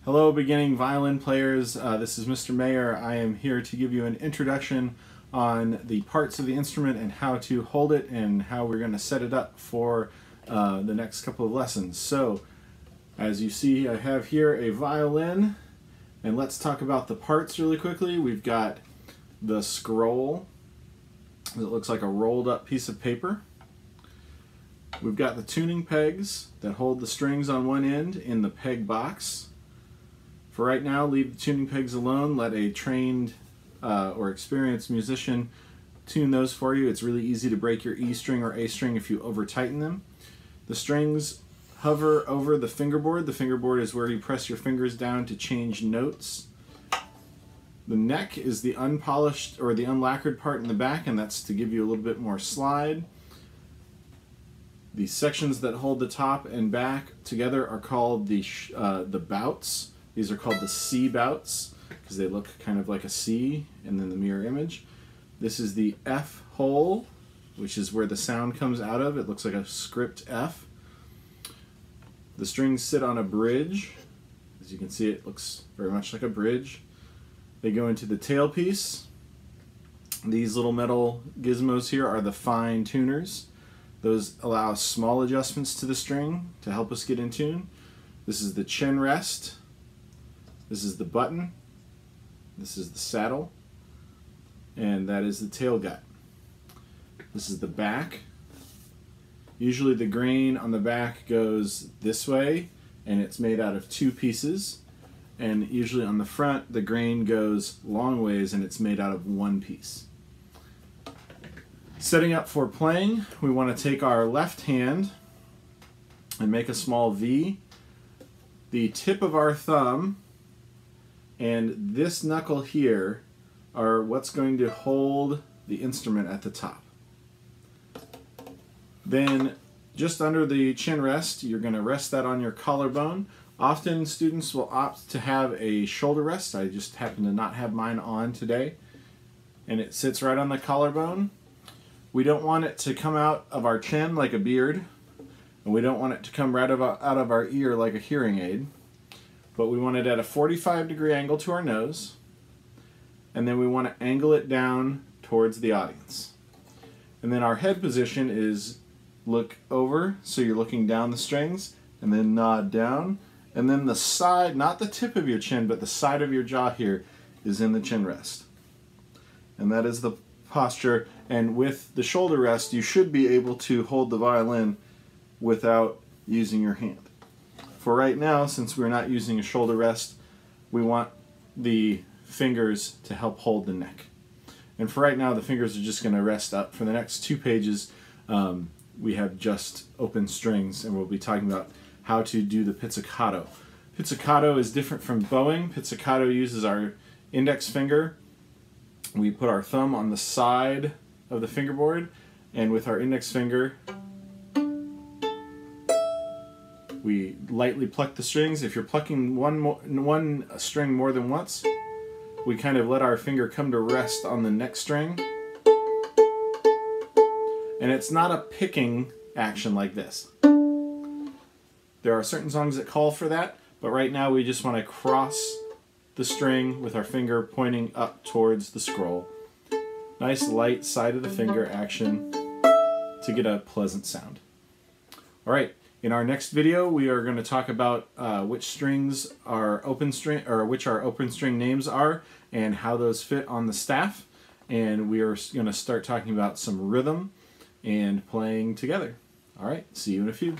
Hello, beginning violin players. This is Mr. Mayer. I am here to give you an introduction on the parts of the instrument and how to hold it and how we're going to set it up for the next couple of lessons. So, as you see, I have here a violin, and let's talk about the parts really quickly. We've got the scroll. It looks like a rolled up piece of paper. We've got the tuning pegs that hold the strings on one end in the peg box. For right now, leave the tuning pegs alone. Let a trained or experienced musician tune those for you. It's really easy to break your E string or A string if you over tighten them. The strings hover over the fingerboard. The fingerboard is where you press your fingers down to change notes. The neck is the unpolished or the unlacquered part in the back, and that's to give you a little bit more slide. The sections that hold the top and back together are called the bouts. These are called the C bouts because they look kind of like a C and then the mirror image. This is the F hole, which is where the sound comes out of. It looks like a script F. The strings sit on a bridge. As you can see, it looks very much like a bridge. They go into the tailpiece. These little metal gizmos here are the fine tuners. Those allow small adjustments to the string to help us get in tune. This is the chin rest. This is the button. This is the saddle. And that is the tail gut. This is the back. Usually the grain on the back goes this way, and it's made out of two pieces. And usually on the front, the grain goes long ways, and it's made out of one piece. Setting up for playing, we want to take our left hand and make a small V. The tip of our thumb and this knuckle here are what's going to hold the instrument at the top. Then just under the chin rest, you're going to rest that on your collarbone. Often students will opt to have a shoulder rest. I just happen to not have mine on today. And it sits right on the collarbone. We don't want it to come out of our chin like a beard, and we don't want it to come right out of our ear like a hearing aid. But we want it at a 45-degree angle to our nose, and then we want to angle it down towards the audience. And then our head position is look over, so you're looking down the strings, and then nod down. And then the side, not the tip of your chin, but the side of your jaw here is in the chin rest. And that is the posture. And with the shoulder rest, you should be able to hold the violin without using your hand. For right now, since we're not using a shoulder rest, we want the fingers to help hold the neck. And for right now, the fingers are just going to rest up. For the next 2 pages, we have just open strings, and we'll be talking about how to do the pizzicato. Pizzicato is different from bowing. Pizzicato uses our index finger. We put our thumb on the side of the fingerboard, and with our index finger, we lightly pluck the strings. If you're plucking one string more than once, we kind of let our finger come to rest on the next string. And it's not a picking action like this. There are certain songs that call for that, but right now we just want to cross the string with our finger pointing up towards the scroll. Nice light side of the finger action to get a pleasant sound. All right. In our next video, we are going to talk about which strings are open string, or which our open string names are, and how those fit on the staff. And we are going to start talking about some rhythm and playing together. All right, see you in a few.